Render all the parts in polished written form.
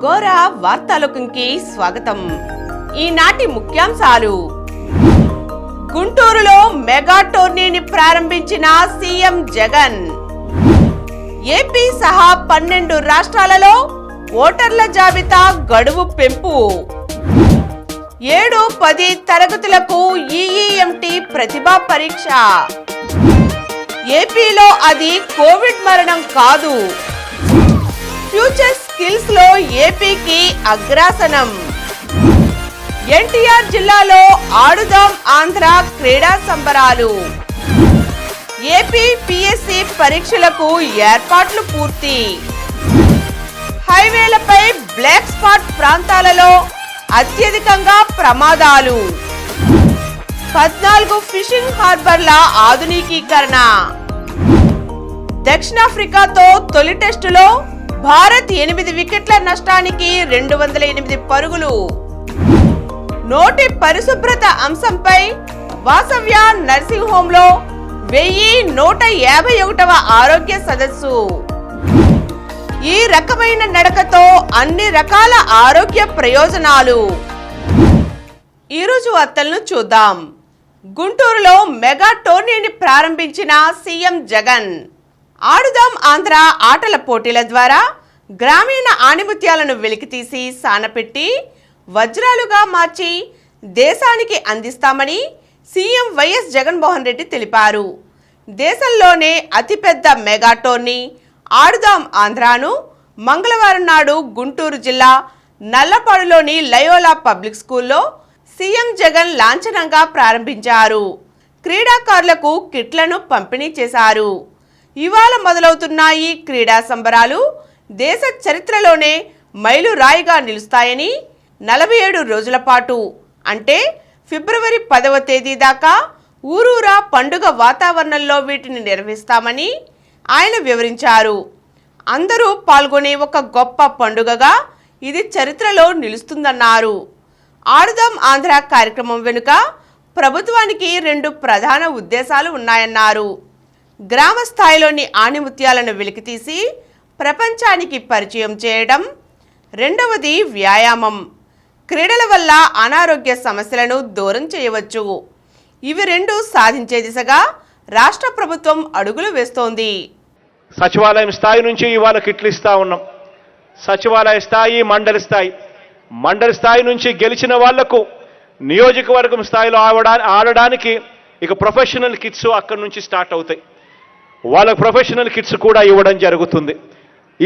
గోరా వార్తాలోకంకి స్వాగతం. ఈనాటి ముఖ్యాంశాలు: గుంటూరులో మెగా టోర్నీని ప్రారంభించిన సీఎం జగన్. ఏపీ సహా 12 రాష్ట్రాలలో ఓటర్ల జాబితా గడువు పెంపు. 7-10 తరగతులకు ఈఈఎంటీ ప్రతిభా పరీక్ష. ఏపీలో అది కోవిడ్ మరణం కాదు. ఫ్యూచర్ స్కిల్స్ లో ఏపీకి అగ్రాసనం. ఎన్టీఆర్ జిల్లాలో ఆడుదాం ఆంధ్ర క్రీడా సంబరాలు. ఏపీ పిఎస్సి పరీక్షలకు ఏర్పాట్లు పూర్తి. హైవేలపై బ్లాక్ స్పాట్ ప్రాంతాలలో అత్యధికంగా ప్రమాదాలు. 14 ఫిషింగ్ హార్బర్ల ఆధునికీకరణ. దక్షిణాఫ్రికాతో తొలి టెస్టులో భారత్ 8 వికెట్ల నష్టానికి 208 పరుగులు. నోటి పరిశుభ్రత అంశంపై వాసవ్య నర్సింగ్ హోంలో 1151వ ఆరోగ్య సదస్సు. ఈ రకమైన నడకతో అన్ని రకాల ఆరోగ్య ప్రయోజనాలు. ఈరోజు వార్తలను చూద్దాం. గుంటూరులో మెగా టోర్నీని ప్రారంభించిన సీఎం జగన్. ఆడుదాం ఆంధ్ర ఆటల పోటీల ద్వారా గ్రామీణ ఆణిముత్యాలను వెలికితీసి సానపెట్టి వజ్రాలుగా మార్చి దేశానికి అందిస్తామని సీఎం వైఎస్ జగన్మోహన్ రెడ్డి తెలిపారు. దేశంలోనే అతిపెద్ద మెగా టోర్నీ ఆడుదాం ఆంధ్రాను మంగళవారం నాడు గుంటూరు జిల్లా నల్లపాడులోని లయోలా పబ్లిక్ స్కూల్లో సీఎం జగన్ లాంఛనంగా ప్రారంభించారు. క్రీడాకారులకు కిట్లను పంపిణీ చేశారు. ఇవాళ మొదలవుతున్న ఈ క్రీడా సంబరాలు దేశ చరిత్రలోనే మైలురాయిగా నిలుస్తాయని, 47 రోజుల పాటు అంటే ఫిబ్రవరి 10వ తేదీ దాకా ఊరూరా పండుగ వాతావరణంలో వీటిని నిర్వహిస్తామని ఆయన వివరించారు. అందరూ పాల్గొనే ఒక గొప్ప పండుగగా ఇది చరిత్రలో నిలుస్తుందన్నారు. ఆడుదాం ఆంధ్ర కార్యక్రమం వెనుక ప్రభుత్వానికి 2 ప్రధాన ఉద్దేశాలు ఉన్నాయన్నారు. గ్రామ స్థాయిలోని ఆణిముత్యాలను వెలికితీసి ప్రపంచానికి పరిచయం చేయడం. రెండవది వ్యాయామం. క్రీడల వల్ల అనారోగ్య సమస్యలను దూరం చేయవచ్చు. ఇవి 2 సాధించే దిశగా రాష్ట్ర ప్రభుత్వం అడుగులు వేస్తోంది. సచివాలయం స్థాయి నుంచి ఇవాళ కిట్లు ఇస్తా ఉన్నాం. సచివాలయ స్థాయి, మండలి స్థాయి నుంచి గెలిచిన వాళ్లకు నియోజకవర్గం స్థాయిలో ఆడడానికి ఇక ప్రొఫెషనల్ కిట్స్ అక్కడి నుంచి స్టార్ట్ అవుతాయి. వాళ్ళకు ప్రొఫెషనల్ కిట్స్ కూడా ఇవ్వడం జరుగుతుంది.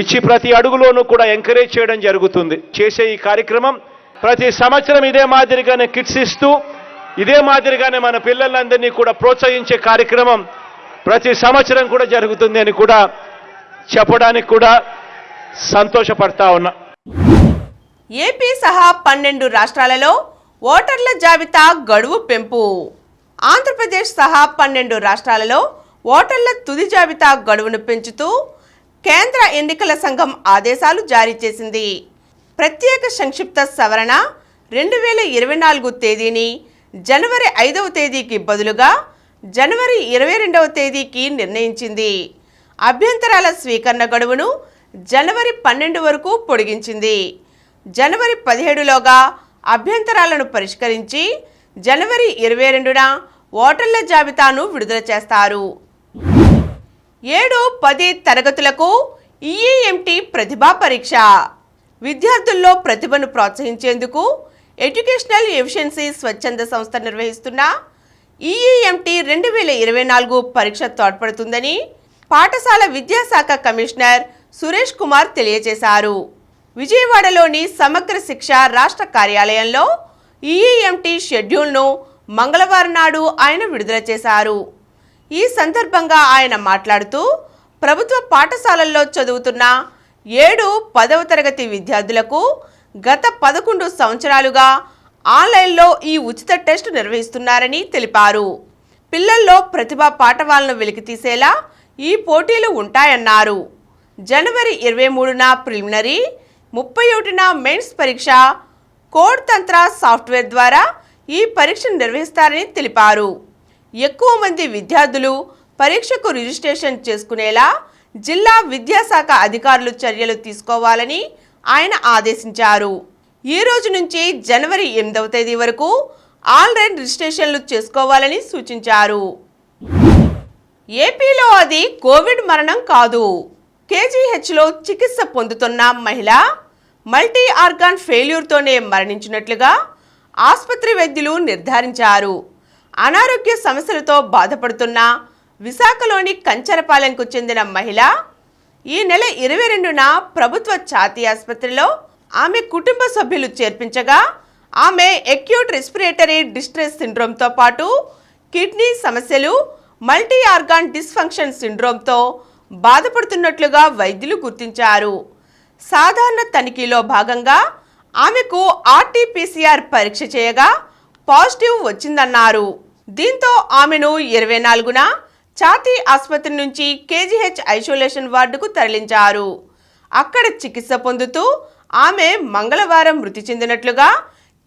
ఇచ్చి ప్రతి అడుగులోనూ కూడా ఎంకరేజ్ చేయడం జరుగుతుంది. చేసే ఈ కార్యక్రమం ప్రతి సంవత్సరం ఇదే మాదిరిగానే కిట్స్ ఇస్తూ ఇదే మాదిరిగానే మన పిల్లలందరినీ కూడా ప్రోత్సహించే కార్యక్రమం ప్రతి సంవత్సరం కూడా జరుగుతుంది అని కూడా చెప్పడానికి కూడా సంతోషపడతా ఉన్నా. ఏపీ సహా 12 రాష్ట్రాలలో ఓటర్ల జాబితా గడువు పెంపు. ఆంధ్రప్రదేశ్ సహా 12 రాష్ట్రాలలో ఓటర్ల తుది జాబితా గడువును పెంచుతూ కేంద్ర ఎన్నికల సంఘం ఆదేశాలు జారీ చేసింది. ప్రత్యేక సంక్షిప్త సవరణ 2024 తేదీని జనవరి 5వ తేదీకి బదులుగా జనవరి 22వ తేదీకి నిర్ణయించింది. అభ్యంతరాల స్వీకరణ గడువును జనవరి 12 వరకు పొడిగించింది. జనవరి 17లోగా అభ్యంతరాలను పరిష్కరించి జనవరి 22న ఓటర్ల జాబితాను విడుదల చేస్తారు. 7-10 తరగతులకు ఈఈఎంటీ ప్రతిభా పరీక్ష. విద్యార్థుల్లో ప్రతిభను ప్రోత్సహించేందుకు ఎడ్యుకేషనల్ ఎఫిషియన్సీ స్వచ్ఛంద సంస్థ నిర్వహిస్తున్న ఈఈఎంటీ 2024 పరీక్ష తోడ్పడుతుందని పాఠశాల విద్యాశాఖ కమిషనర్ సురేష్ కుమార్ తెలియజేశారు. విజయవాడలోని సమగ్ర శిక్ష రాష్ట్ర కార్యాలయంలో ఈఈఎంటీ షెడ్యూల్ను మంగళవారం నాడు ఆయన విడుదల చేశారు. ఈ సందర్భంగా ఆయన మాట్లాడుతూ ప్రభుత్వ పాఠశాలల్లో చదువుతున్న 7-10వ తరగతి విద్యార్థులకు గత 11 సంవత్సరాలుగా ఆన్లైన్లో ఈ ఉచిత టెస్ట్ నిర్వహిస్తున్నారని తెలిపారు. పిల్లల్లో ప్రతిభా పాఠవాలను వెలికితీసేలా ఈ పోటీలు ఉంటాయన్నారు. జనవరి 23న ప్రిలిమినరీ, 31న మెయిన్స్ పరీక్ష కోడ్ తంత్ర సాఫ్ట్వేర్ ద్వారా ఈ పరీక్షను నిర్వహిస్తారని తెలిపారు. ఎక్కువ మంది విద్యార్థులు పరీక్షకు రిజిస్ట్రేషన్ చేసుకునేలా జిల్లా విద్యాశాఖ అధికారులు చర్యలు తీసుకోవాలని ఆయన ఆదేశించారు. ఈ రోజు నుంచి జనవరి 8వ తేదీ వరకు ఆన్లైన్ రిజిస్ట్రేషన్లు చేసుకోవాలని సూచించారు. ఏపీలో అది కోవిడ్ మరణం కాదు. కేజీహెచ్లో చికిత్స పొందుతున్న మహిళ మల్టీ ఆర్గాన్ ఫెయిల్యూర్తోనే మరణించినట్లుగా ఆసుపత్రి వైద్యులు నిర్ధారించారు. అనారోగ్య సమస్యలతో బాధపడుతున్న విశాఖలోని కంచరపాలెంకు చెందిన మహిళ ఈ నెల 22న ప్రభుత్వ ఛాతీ ఆసుపత్రిలో ఆమె కుటుంబ సభ్యులు చేర్పించగా ఆమె అక్యూట్ రెస్పిరేటరీ డిస్ట్రెస్ సిండ్రోమ్తో పాటు కిడ్నీ సమస్యలు, మల్టీ ఆర్గాన్ డిస్ఫంక్షన్ సిండ్రోమ్తో బాధపడుతున్నట్లుగా వైద్యులు గుర్తించారు. సాధారణ తనిఖీలో భాగంగా ఆమెకు ఆర్టీపీసీఆర్ పరీక్ష చేయగా పాజిటివ్ వచ్చిందన్నారు. దీంతో ఆమెను 24న ఛాతీ ఆసుపత్రి నుంచి కేజీహెచ్ ఐసోలేషన్ వార్డుకు తరలించారు. అక్కడ చికిత్స పొందుతూ ఆమె మంగళవారం మృతి చెందినట్లుగా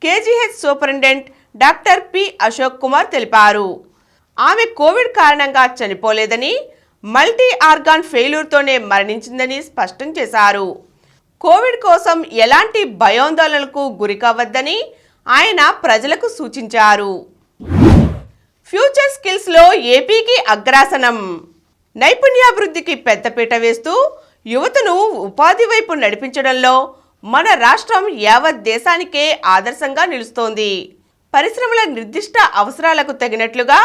KGH superintendent doctor P Ashok Kumar తెలిపారు. ఆమె కోవిడ్ కారణంగా చనిపోలేదని, మల్టీ ఆర్గాన్ ఫెయిల్యూర్తోనే మరణించిందని స్పష్టం చేశారు. కోవిడ్ కోసం ఎలాంటి భయాందోళనలకు గురికావద్దని ఆయన ప్రజలకు సూచించారు. ఫ్యూచర్ స్కిల్స్లో ఏపీకి అగ్రాసనం. నైపుణ్యాభివృద్ధికి పెద్దపీట వేస్తూ యువతను ఉపాధి వైపు నడిపించడంలో మన రాష్ట్రం యావత్ దేశానికే ఆదర్శంగా నిలుస్తోంది. పరిశ్రమల నిర్దిష్ట అవసరాలకు తగినట్లుగా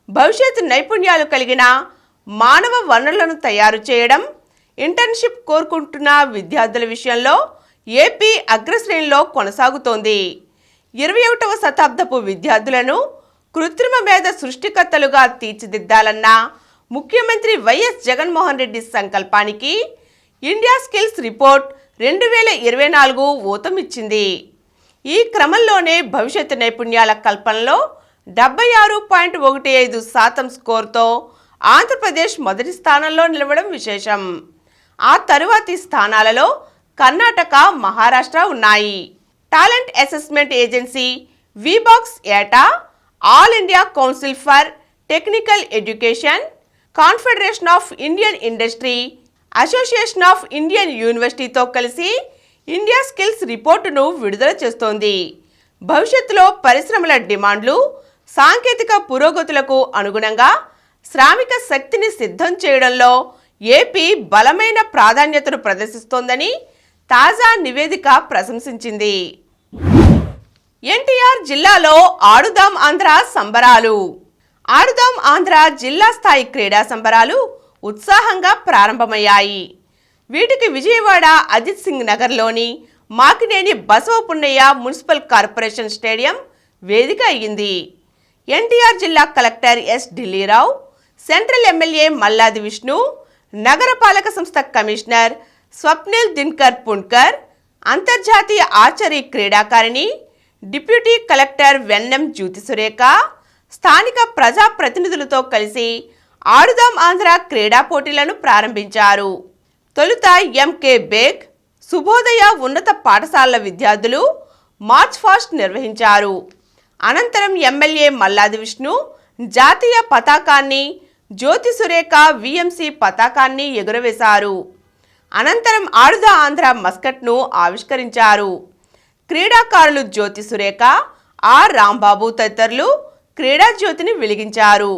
భవిష్యత్ నైపుణ్యాలు కలిగిన మానవ వనరులను తయారు చేయడం, ఇంటర్న్షిప్ కోరుకుంటున్న విద్యార్థుల విషయంలో ఏపీ అగ్రశ్రేణిలో కొనసాగుతోంది. 21వ శతాబ్దపు విద్యార్థులను కృత్రిమ మేధ సృష్టికర్తలుగా తీర్చిదిద్దాలన్న ముఖ్యమంత్రి వైఎస్ జగన్మోహన్ రెడ్డి సంకల్పానికి ఇండియా స్కిల్స్ రిపోర్ట్ 2024 ఊతమిచ్చింది. ఈ క్రమంలోనే భవిష్యత్ నైపుణ్యాల కల్పనలో 76.15% స్కోర్తో ఆంధ్రప్రదేశ్ మొదటి స్థానంలో నిలవడం విశేషం. ఆ తరువాతి స్థానాలలో కర్ణాటక, మహారాష్ట్ర ఉన్నాయి. టాలెంట్ అసెస్మెంట్ ఏజెన్సీ వీబాక్స్ ఏటా All India Council for Technical Education, Confederation of Indian Industry, Association of Indian యూనివర్సిటీతో కలిసి ఇండియా స్కిల్స్ రిపోర్టును విడుదల చేస్తోంది. భవిష్యత్తులో పరిశ్రమల డిమాండ్లు, సాంకేతిక పురోగతులకు అనుగుణంగా శ్రామిక శక్తిని సిద్ధం చేయడంలో ఏపీ బలమైన ప్రాధాన్యతను ప్రదర్శిస్తోందని తాజా నివేదిక ప్రశంసించింది. ఎన్టీఆర్ జిల్లాలో ఆడుదాం ఆంధ్ర సంబరాలు. ఆడుదాం ఆంధ్ర జిల్లా స్థాయి క్రీడా సంబరాలు ఉత్సాహంగా ప్రారంభమయ్యాయి. వీటికి విజయవాడ అజిత్ సింగ్ నగర్లోని Makineni Basavapunnaiah municipal corporation stadium వేదిక అయ్యింది. ఎన్టీఆర్ జిల్లా collector S Dilli Rao, central MLA Malladi Vishnu, నగరపాలక సంస్థ కమిషనర్ స్వప్నిల్ దిన్కర్ పుణ్కర్, అంతర్జాతీయ ఆర్చరీ క్రీడాకారిణి డిప్యూటీ కలెక్టర్ వెన్నెం జ్యోతి సురేఖ, స్థానిక ప్రజాప్రతినిధులతో కలిసి ఆడుదాం ఆంధ్ర క్రీడా పోటీలను ప్రారంభించారు. తొలుత ఎంకే బేగ్, శుభోదయ ఉన్నత పాఠశాలల విద్యార్థులు మార్చ్ ఫాస్ట్ నిర్వహించారు. అనంతరం ఎమ్మెల్యే మల్లాది విష్ణు జాతీయ పతాకాన్ని, జ్యోతి సురేఖ విఎంసి పతాకాన్ని ఎగురవేశారు. అనంతరం ఆడుదా ఆంధ్ర మస్కట్ను ఆవిష్కరించారు. క్రీడాకారులు జ్యోతి సురేఖ, ఆర్ రాంబాబు తదితరులు క్రీడా జ్యోతిని వెలిగించారు.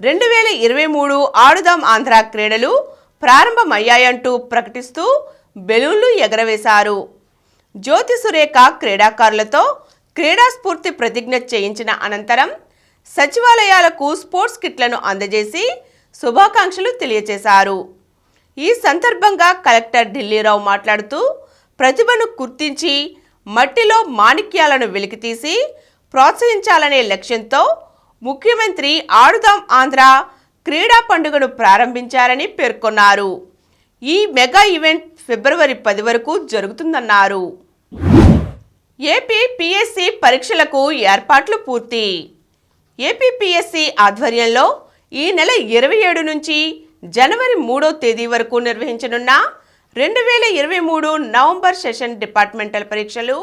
2023 ఆడుదాం ఆంధ్ర క్రీడలు ప్రారంభమయ్యాయంటూ ప్రకటిస్తూ బెలూన్లు ఎగరవేశారు. జ్యోతి సురేఖ క్రీడాకారులతో క్రీడా స్ఫూర్తి ప్రతిజ్ఞ చేయించిన అనంతరం సచివాలయాలకు స్పోర్ట్స్ కిట్లను అందజేసి శుభాకాంక్షలు తెలియజేశారు. ఈ సందర్భంగా కలెక్టర్ ఢిల్లీరావు మాట్లాడుతూ ప్రతిభను గుర్తించి మట్టిలో మాణిక్యాలను వెలికితీసి ప్రోత్సహించాలనే లక్ష్యంతో ముఖ్యమంత్రి ఆడుదాం ఆంధ్ర క్రీడా పండుగను ప్రారంభించారని పేర్కొన్నారు. ఈ మెగా ఈవెంట్ ఫిబ్రవరి 10 వరకు జరుగుతుందన్నారు. ఏపీ పిఎస్సి పరీక్షలకు ఏర్పాట్లు పూర్తి. ఏపీ పిఎస్సి ఆధ్వర్యంలో ఈ నెల 27 నుంచి జనవరి 3వ తేదీ వరకు నిర్వహించనున్న 2023 నవంబర్ సెషన్ డిపార్ట్మెంటల్ పరీక్షలు,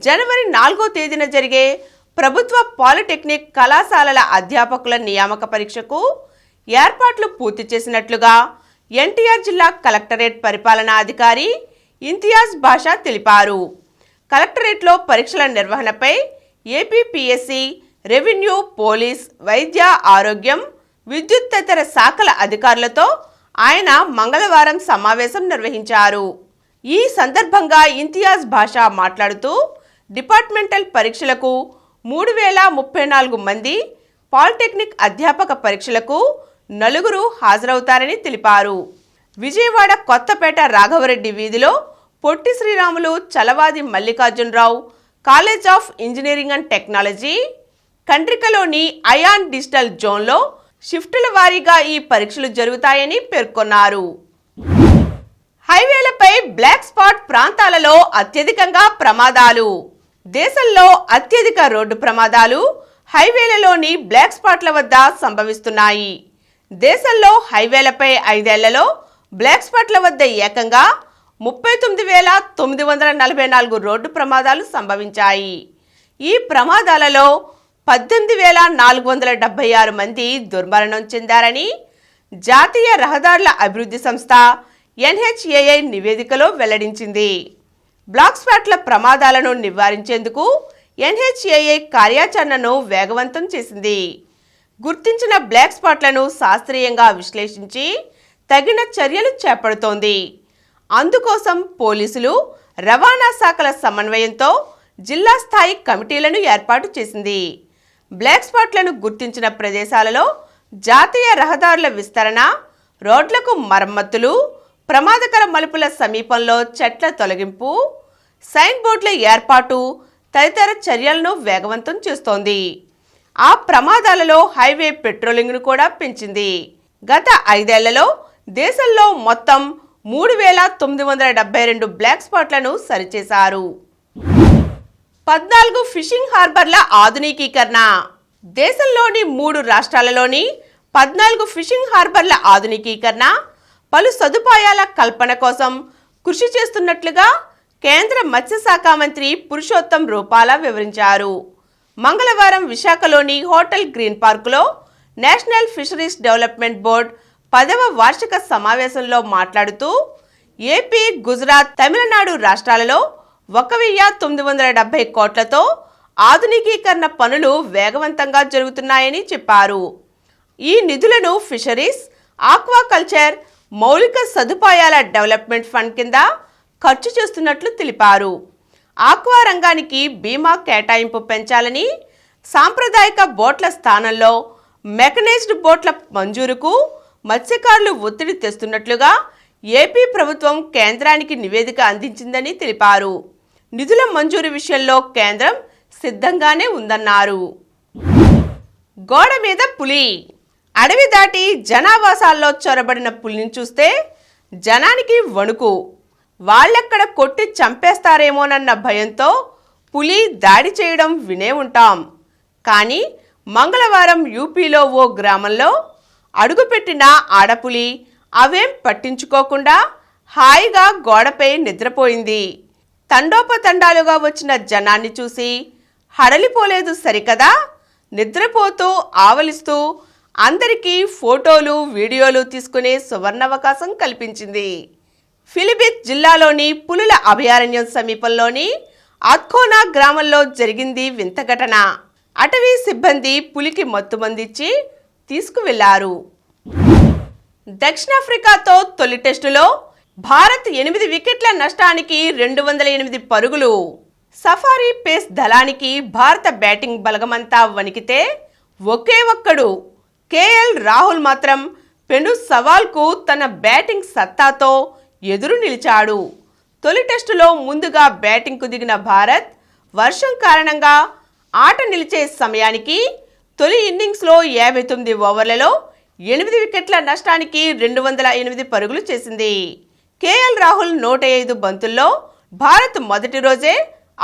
జనవరి 4వ తేదీన జరిగే ప్రభుత్వ పాలిటెక్నిక్ కళాశాలల అధ్యాపకుల నియామక పరీక్షకు ఏర్పాట్లు పూర్తి చేసినట్లుగా ఎన్టీఆర్ జిల్లా కలెక్టరేట్ పరిపాలనా అధికారి ఇంతియాజ్ బాషా తెలిపారు. కలెక్టరేట్లో పరీక్షల నిర్వహణపై ఏపీపీఎస్సీ, రెవెన్యూ, పోలీస్, వైద్య, ఆరోగ్యం, విద్యుత్ తదితర శాఖల అధికారులతో ఆయన మంగళవారం సమావేశం నిర్వహించారు. ఈ సందర్భంగా ఇంతియాజ్ బాషా మాట్లాడుతూ డిపార్ట్మెంటల్ పరీక్షలకు 3034 మంది, పాలిటెక్నిక్ అధ్యాపక పరీక్షలకు 4 హాజరవుతారని తెలిపారు. విజయవాడ కొత్తపేట రాఘవరెడ్డి వీధిలో Potti Sriramulu, Chalavadi Mallikarjuna Rao College of Engineering and Technology, కండ్రికలోని అయాన్ డిజిటల్ జోన్లో షిఫ్టుల వారీగా ఈ పరీక్షలు జరుగుతాయని పేర్కొన్నారు. హైవేలపై బ్లాక్ స్పాట్ ప్రాంతాలలో అత్యధికంగా ప్రమాదాలు. దేశంలో అత్యధిక రోడ్డు ప్రమాదాలు హైవేలలోని బ్లాక్ స్పాట్ల వద్ద సంభవిస్తున్నాయి. దేశంలో హైవేలపై 5 ఏళ్లలో బ్లాక్ స్పాట్ల వద్ద ఏకంగా 39,944 రోడ్డు ప్రమాదాలు సంభవించాయి. ఈ ప్రమాదాలలో 18,476 మంది దుర్మరణం చెందారని జాతీయ రహదారుల అభివృద్ధి సంస్థ NHAI నివేదికలో వెల్లడించింది. బ్లాక్ స్పాట్ల ప్రమాదాలను నివారించేందుకు NHAI కార్యాచరణను వేగవంతం చేసింది. గుర్తించిన బ్లాక్ స్పాట్లను శాస్త్రీయంగా విశ్లేషించి తగిన చర్యలు చేపడుతోంది. అందుకోసం పోలీసులు, రవాణా శాఖల సమన్వయంతో జిల్లా స్థాయి కమిటీలను ఏర్పాటు చేసింది. బ్లాక్ స్పాట్లను గుర్తించిన ప్రదేశాలలో జాతీయ రహదారుల విస్తరణ, రోడ్లకు మరమ్మతులు, ప్రమాదకర మలుపుల సమీపంలో చెట్ల తొలగింపు, సైన్ బోర్డుల ఏర్పాటు తదితర చర్యలను వేగవంతం చేస్తోంది. ఆ ప్రమాదాలలో హైవే పెట్రోలింగ్ను కూడా పెంచింది. గత 5 ఏళ్లలో దేశంలో మొత్తం 3,972 బ్లాక్ స్పాట్లను సరిచేశారు. 14 ఫిషింగ్ హార్బర్ల ఆధునికీకరణ. దేశంలోని 3 రాష్ట్రాలలోని 14 ఫిషింగ్ హార్బర్ల ఆధునికీకరణ, పలు సదుపాయాల కల్పన కోసం కృషి చేస్తున్నట్లుగా కేంద్ర మత్స్యశాఖ మంత్రి పురుషోత్తం రూపాలా వివరించారు. మంగళవారం విశాఖలోని హోటల్ గ్రీన్ పార్కులో నేషనల్ ఫిషరీస్ డెవలప్మెంట్ బోర్డ్ 10వ వార్షిక సమావేశంలో మాట్లాడుతూ ఏపీ, గుజరాత్, తమిళనాడు రాష్ట్రాలలో 1,970 కోట్లతో ఆధునికీకరణ పనులు వేగవంతంగా జరుగుతున్నాయని చెప్పారు. ఈ నిధులను ఫిషరీస్, ఆక్వాకల్చర్, మౌలిక సదుపాయాల డెవలప్మెంట్ ఫండ్ కింద ఖర్చు చేస్తున్నట్లు తెలిపారు. ఆక్వా రంగానికి బీమా కేటాయింపు పెంచాలని, సాంప్రదాయిక బోట్ల స్థానంలో మెకనైజ్డ్ బోట్ల మంజూరుకు మత్స్యకారులు ఒత్తిడి తెస్తున్నట్లుగా ఏపీ ప్రభుత్వం కేంద్రానికి నివేదిక అందించిందని తెలిపారు. నిధుల మంజూరు విషయంలో కేంద్రం సిద్ధంగానే ఉందన్నారు. గోడ మీద పులి. అడవి దాటి జనావాసాల్లో చొరబడిన పులిని చూస్తే జనానికి వణుకు. వాళ్ళెక్కడ కొట్టి చంపేస్తారేమోనన్న భయంతో పులి దాడి చేయడం వినే ఉంటాం. కానీ మంగళవారం యూపీలో ఓ గ్రామంలో అడుగుపెట్టిన ఆడపులి అవేం పట్టించుకోకుండా హాయిగా గోడపై నిద్రపోయింది. తండోపతండాలుగా వచ్చిన జనాన్ని చూసి హడలిపోలేదు సరికదా, నిద్రపోతూ ఆవలిస్తూ అందరికీ ఫోటోలు, వీడియోలు తీసుకునే సువర్ణావకాశం కల్పించింది. ఫిలిభిత్ జిల్లాలోని పులుల అభయారణ్యం సమీపంలోని అత్కోనా గ్రామంలో జరిగింది వింత ఘటన. అటవీ సిబ్బంది పులికి మత్తుమందిచ్చి తీసుకువెళ్లారు. దక్షిణాఫ్రికాతో తొలి టెస్టులో భారత్ 8 వికెట్ల నష్టానికి 208 పరుగులు. సఫారీ పేస్ దళానికి భారత బ్యాటింగ్ బలగమంతా వణికితే ఒకే ఒక్కడు KL రాహుల్ మాత్రం పెను సవాల్కు తన బ్యాటింగ్ సత్తాతో ఎదురు నిలిచాడు. తొలి టెస్టులో ముందుగా బ్యాటింగ్కు దిగిన భారత్ వర్షం కారణంగా ఆట నిలిచే సమయానికి తొలి ఇన్నింగ్స్లో 59 ఓవర్లలో 8 వికెట్ల నష్టానికి 208 పరుగులు చేసింది. KL రాహుల్ 105 బంతుల్లో భారత్ మొదటి రోజే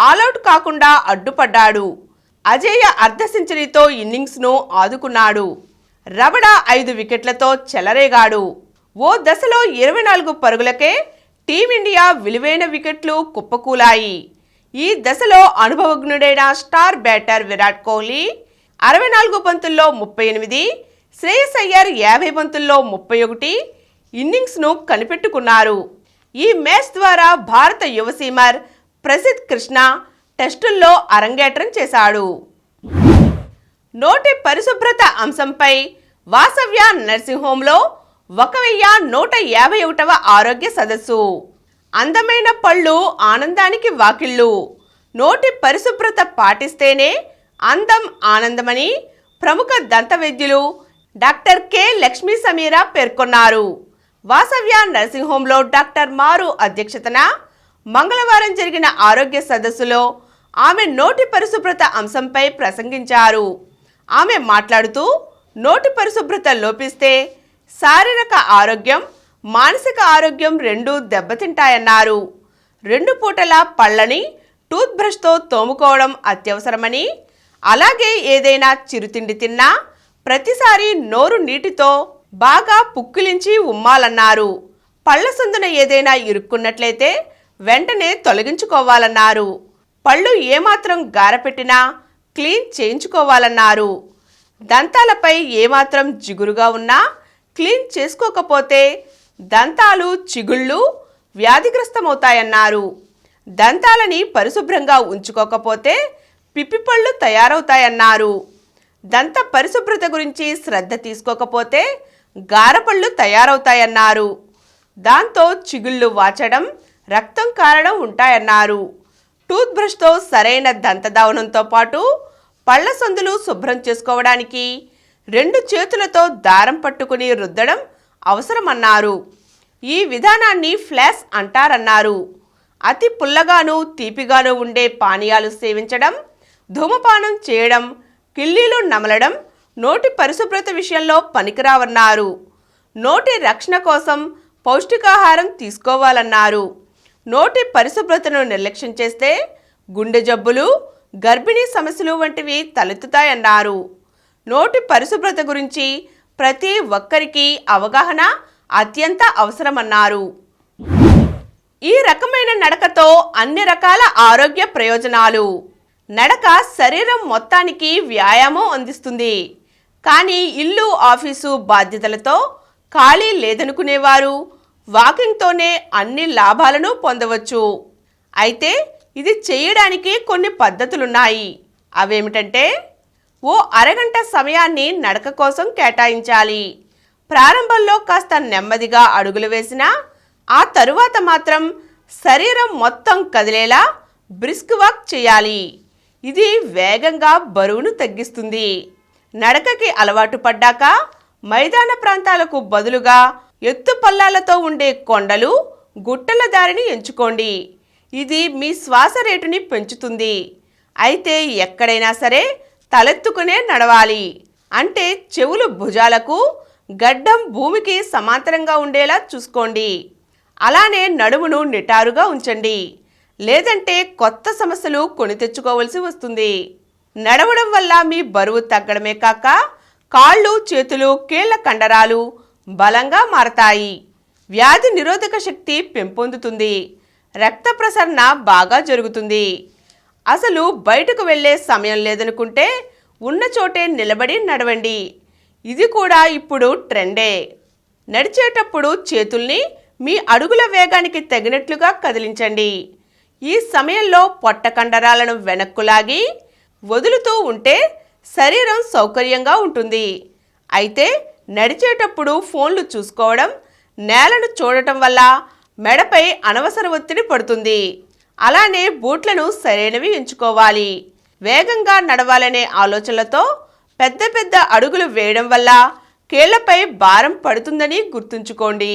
ఆలౌట్ కాకుండా అడ్డుపడ్డాడు. అజేయ అర్ధ సెంచరీతో ఇన్నింగ్స్ను ఆదుకున్నాడు. రబడ 5 వికెట్లతో చెలరేగాడు. ఓ దశలో 24 పరుగులకే టీమిండియా విలువైన వికెట్లు కుప్పకూలాయి. ఈ దశలో అనుభవజ్ఞుడైన స్టార్ బ్యాటర్ విరాట్ కోహ్లీ 64 బంతుల్లో 38, శ్రేయస్ అయ్యర్ 50 బంతుల్లో 31 ఇన్నింగ్స్ను కనిపెట్టుకున్నారు. ఈ మ్యాచ్ ద్వారా భారత యువ సీమర్ ప్రసిద్ధ్ కృష్ణ టెస్టుల్లో అరంగేట్రం చేశాడు. నోటి పరిశుభ్రత అంశంపై వాసవ్య నర్సింగ్ హోంలో 1151వ ఆరోగ్య సదస్సు. అందమైన పళ్ళు ఆనందానికి వాకిళ్ళు. నోటి పరిశుభ్రత పాటిస్తేనే అందం ఆనందమని ప్రముఖ దంత వైద్యులు డాక్టర్ కె లక్ష్మీ సమీరా పేర్కొన్నారు. వాసవ్య నర్సింగ్ హోంలో డాక్టర్ మారు అధ్యక్షతన మంగళవారం జరిగిన ఆరోగ్య సదస్సులో ఆమె నోటి పరిశుభ్రత అంశంపై ప్రసంగించారు. ఆమె మాట్లాడుతూ నోటి పరిశుభ్రత లోపిస్తే శారీరక ఆరోగ్యం, మానసిక ఆరోగ్యం రెండూ దెబ్బతింటాయన్నారు. 2 పూటల పళ్ళని టూత్ బ్రష్తో తోముకోవడం అత్యవసరమని, అలాగే ఏదైనా చిరుతిండి తిన్నా ప్రతిసారి నోరు నీటితో బాగా పుక్కిలించి ఉమ్మాలన్నారు. పళ్ళ సందున ఏదైనా ఇరుక్కున్నట్లయితే వెంటనే తొలగించుకోవాలన్నారు. పళ్ళు ఏమాత్రం గారపెట్టినా క్లీన్ చేయించుకోవాలన్నారు. దంతాలపై ఏమాత్రం జిగురుగా ఉన్నా క్లీన్ చేసుకోకపోతే దంతాలు చిగుళ్ళు వ్యాధిగ్రస్తమవుతాయన్నారు. దంతాలని పరిశుభ్రంగా ఉంచుకోకపోతే పిప్పిపళ్ళు తయారవుతాయన్నారు. దంత పరిశుభ్రత గురించి శ్రద్ధ తీసుకోకపోతే గారపళ్ళు తయారవుతాయన్నారు. దాంతో చిగుళ్ళు వాచడం, రక్తం కారడం ఉంటాయన్నారు. టూత్ బ్రష్తో సరైన దంతధావనంతో పాటు పళ్ళ సందులు శుభ్రం చేసుకోవడానికి 2 చేతులతో దారం పట్టుకుని రుద్దడం అవసరమన్నారు. ఈ విధానాన్ని ఫ్లాస్ అంటారన్నారు. అతి పుల్లగాను తీపిగాను ఉండే పానీయాలు సేవించడం, ధూమపానం చేయడం, కిళ్ళీలు నమలడం నోటి పరిశుభ్రత విషయంలో పనికిరావన్నారు. నోటి రక్షణ కోసం పౌష్టికాహారం తీసుకోవాలన్నారు. నోటి పరిశుభ్రతను నిర్లక్ష్యం చేస్తే గుండె జబ్బులు, గర్భిణీ సమస్యలు వంటివి తలెత్తుతాయన్నారు. నోటి పరిశుభ్రత గురించి ప్రతి ఒక్కరికి అవగాహన అత్యంత అవసరమన్నారు. ఈ రకమైన నడకతో అన్ని రకాల ఆరోగ్య ప్రయోజనాలు. నడక శరీరం మొత్తానికి వ్యాయామం అందిస్తుంది. కానీ ఇల్లు, ఆఫీసు బాధ్యతలతో ఖాళీ లేదనుకునేవారు వాకింగ్తోనే అన్ని లాభాలను పొందవచ్చు. అయితే ఇది చేయడానికి కొన్ని పద్ధతులున్నాయి. అవేమిటంటే, ఓ అరగంట సమయాన్ని నడక కోసం కేటాయించాలి. ప్రారంభంలో కాస్త నెమ్మదిగా అడుగులు వేసినా ఆ తరువాత మాత్రం శరీరం మొత్తం కదిలేలా బ్రిస్క్ వాక్ చేయాలి. ఇది వేగంగా బరువును తగ్గిస్తుంది. నడకకి అలవాటు పడ్డాక మైదాన ప్రాంతాలకు బదులుగా ఎత్తు పల్లాలతో ఉండే కొండలు, గుట్టల దారిని ఎంచుకోండి. ఇది మీ శ్వాస రేటుని పెంచుతుంది. అయితే ఎక్కడైనా సరే తలెత్తుకునే నడవాలి. అంటే చెవులు భుజాలకు, గడ్డం భూమికి సమాంతరంగా ఉండేలా చూసుకోండి. అలానే నడుమును నిటారుగా ఉంచండి. లేదంటే కొత్త సమస్యలు కొని తెచ్చుకోవలసి వస్తుంది. నడవడం వల్ల మీ బరువు తగ్గడమే కాక కాళ్ళు, చేతులు, కీళ్ల కండరాలు బలంగా మారతాయి. వ్యాధి నిరోధక శక్తి పెంపొందుతుంది. రక్త ప్రసరణ బాగా జరుగుతుంది. అసలు బయటకు వెళ్ళే సమయం లేదనుకుంటే ఉన్న చోటే నిలబడి నడవండి. ఇది కూడా ఇప్పుడు ట్రెండే. నడిచేటప్పుడు చేతుల్ని మీ అడుగుల వేగానికి తగినట్లుగా కదిలించండి. ఈ సమయంలో పొట్ట కండరాలను వెనక్కు లాగి వదులుతూ ఉంటే శరీరం సౌకర్యంగా ఉంటుంది. అయితే నడిచేటప్పుడు ఫోన్లు చూసుకోవడం, నేలను చూడటం వల్ల మెడపై అనవసర ఒత్తిడి పడుతుంది. అలానే బూట్లను సరైనవి ఎంచుకోవాలి. వేగంగా నడవాలనే ఆలోచనలతో పెద్ద పెద్ద అడుగులు వేయడం వల్ల కీళ్లపై భారం పడుతుందని గుర్తుంచుకోండి.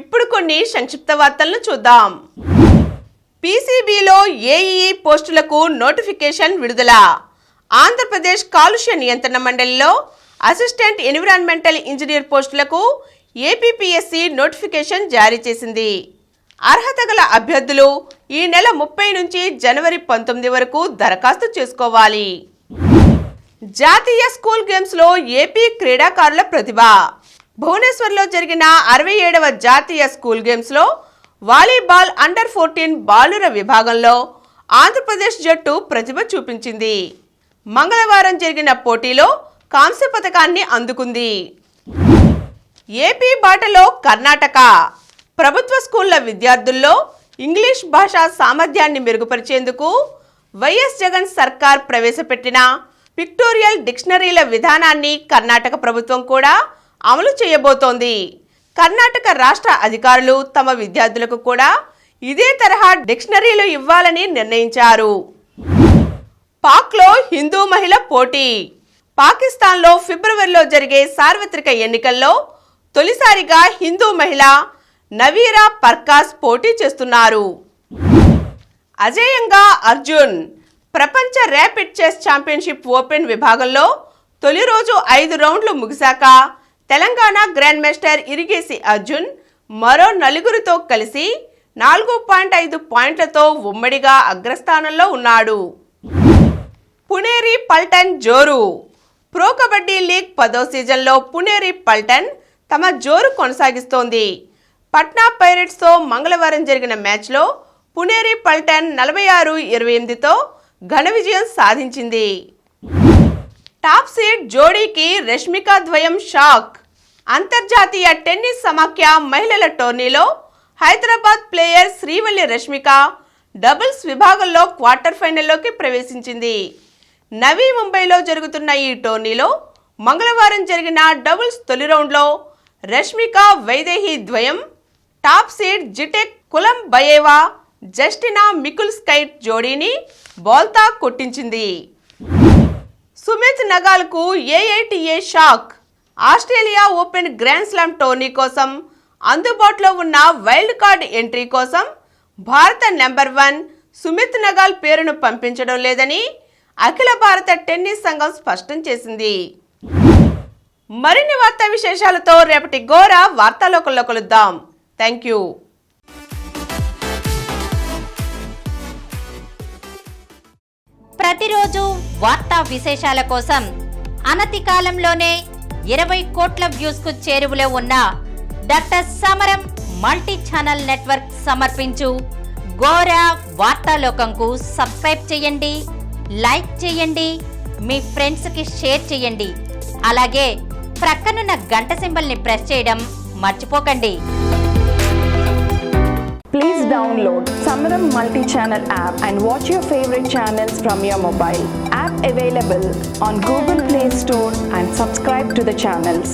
ఇప్పుడు కొన్ని సంక్షిప్త వార్తలను చూద్దాం. పీసీబీలో ఏఈఈ పోస్టులకు నోటిఫికేషన్ విడుదల. ఆంధ్రప్రదేశ్ కాలుష్య నియంత్రణ మండలిలో అసిస్టెంట్ ఎన్విరాన్మెంటల్ ఇంజనీర్ పోస్టులకు ఏపీపీఎస్సీ నోటిఫికేషన్ జారీ చేసింది. అర్హత గల అభ్యర్థులు ఈ నెల 30 నుంచి జనవరి 19 వరకు దరఖాస్తు చేసుకోవాలి. జాతీయ స్కూల్ గేమ్స్లో ఏపీ క్రీడాకారుల ప్రతిభ. భువనేశ్వర్లో జరిగిన 67వ జాతీయ స్కూల్ గేమ్స్లో వాలీబాల్ అండర్-14 బాలుర విభాగంలో ఆంధ్రప్రదేశ్ జట్టు ప్రతిభ చూపించింది. మంగళవారం జరిగిన పోటీలో కాంస్య పతకాన్ని అందుకుంది. ఏపీ బాటలో కర్ణాటక. ప్రభుత్వ స్కూళ్ల విద్యార్థుల్లో ఇంగ్లీష్ భాషా సామర్థ్యాన్ని మెరుగుపరిచేందుకు వైఎస్ జగన్ సర్కార్ ప్రవేశపెట్టిన పిక్టోరియల్ డిక్షనరీల విధానాన్ని కర్ణాటక ప్రభుత్వం కూడా అమలు చేయబోతోంది. కర్ణాటక రాష్ట్ర అధికారులు తమ విద్యార్థులకు కూడా ఇదే తరహా డిక్షనరీలు ఇవ్వాలని నిర్ణయించారు. పాక్లో హిందూ మహిళ పోటీ. పాకిస్తాన్లో ఫిబ్రవరిలో జరిగే సార్వత్రిక ఎన్నికల్లో తొలిసారిగా హిందూ మహిళ నవీరా పర్కాస్ పోటీ చేస్తున్నారు. అజేయంగా అర్జున్ ప్రపంచ ర్యాపిడ్ చెస్ ఛాంపియన్షిప్ ఓపెన్ విభాగంలో తొలి రోజు 5 రౌండ్లు ముగిశాక తెలంగాణ గ్రాండ్ మాస్టర్ ఇరిగేసి అర్జున్ మరో 4గురితో కలిసి 4.5 పాయింట్లతో ఉమ్మడిగా అగ్రస్థానంలో ఉన్నాడు. పునేరి పల్టన్ జోరు. ప్రో కబడ్డీ లీగ్ 10వ సీజన్లో పునేరి పల్టన్ తమ జోరు కొనసాగిస్తోంది. పట్నా పైరేట్స్తో మంగళవారం జరిగిన మ్యాచ్లో పునేరి పల్టన్ 46-28తో ఘన విజయం సాధించింది. టాప్ సీడ్ జోడీకి రష్మిక ద్వయం షాక్. అంతర్జాతీయ టెన్నిస్ సమాఖ్య మహిళల టోర్నీలో హైదరాబాద్ ప్లేయర్ శ్రీవల్లి రష్మిక డబుల్స్ విభాగంలో క్వార్టర్ ఫైనల్లోకి ప్రవేశించింది. నవీ ముంబైలో జరుగుతున్న ఈ టోర్నీలో మంగళవారం జరిగిన డబుల్స్ తొలి రౌండ్లో రష్మిక వైదేహి ద్వయం top seed Zhibek Kulambayeva Justina Mikulskyte జోడీని బోల్తా కొట్టించింది. సుమిత్ నగాల్కు ఏఐటిఏ షాక్. Australia open grand slam tourney కోసం అందుబాటులో ఉన్న వైల్డ్ కార్డ్ ఎంట్రీ కోసం భారత నెంబర్ 1 సుమిత్ నగాల్ పేరును పంపించడం లేదని అఖిల భారత టెన్నిస్ సంఘం స్పష్టం చేసింది. మరిన్ని వార్తా విశేషాలతో రేపటి గోరా వార్తాలోకంలో కలుద్దాం. Thank you. ప్రతిరోజు వార్తా విశేషాల కోసం అనతి కాలంలోనే 20 కోట్ల వ్యూస్ కు చేరువలో ఉన్న డాక్టర్ సమరం మల్టీ ఛానల్ నెట్వర్క్ సమర్పించు గోరా వార్తాలోకంకు సబ్స్క్రైబ్ చేయండి, లైక్ చేయండి, మీ ఫ్రెండ్స్ కి షేర్ చేయండి. అలాగే ప్రక్కనున్న గంట సింబల్ ని ప్రెస్ చేయడం మర్చిపోకండి. Please download Samaram multi-channel app and watch your favorite channels from your mobile. App available on Google Play Store and subscribe to the channels.